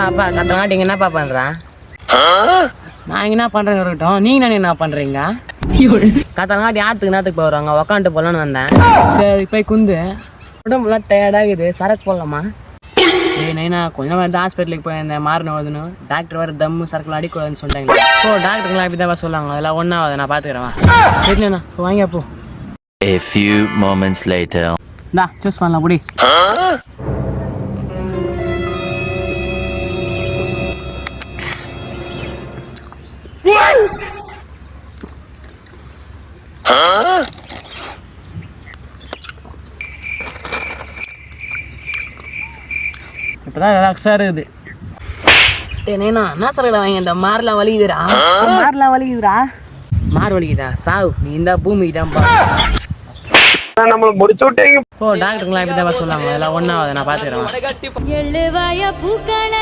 அப்பா கத்தனாட்டி இங்க என்னப்பா பண்றேன்? நான் இங்க என்ன பண்றேங்க இருக்கட்டும், நீங்க என்ன பண்றீங்க? கத்தனாட்டி ஆத்துக்கு நேரத்துக்கு போறாங்க, உக்காந்துட்டு போலான்னு வந்தேன். சரி போய் குந்து. உடம்புலாம் டயர்டாகுது, சரக்கு போடலாமா? ஏய் நைனா, கொஞ்சம் வந்து ஹாஸ்பிட்டலுக்கு போயிருந்தேன், மாறின வருதுன்னு. டாக்டர் வேறு தம்மு சரக்குலாம் அடிக்கூடாதுன்னு சொல்லிட்டாங்க. ஓ டாக்டருங்களாம் இப்படி தான் சொல்லுவாங்க, அதெல்லாம் ஒன்றாவது நான் பார்த்துக்கிறேன். சரிண்ணா வாங்க போ. A few moments later. டா சூஸ் பண்ணலாம் புடி. இப்போதான் ரிலாக்ஸாக இருக்குது. ஏன்னா என்ன சரக்குல வாங்க, இந்த மாரெலாம் வலிக்குதுடா. மாரெலாம் வலிக்குதுடா. மார் வலிக்குதா? சாவு நீ இந்த பூமிக்கு தான்ப்பா. ஓ டாக்டருங்களாம் இப்படி தான் சொல்லுவாங்க, அதெல்லாம் ஒன்றாவது நான் பார்த்துக்கிறேன். எழுவாய பூக்களை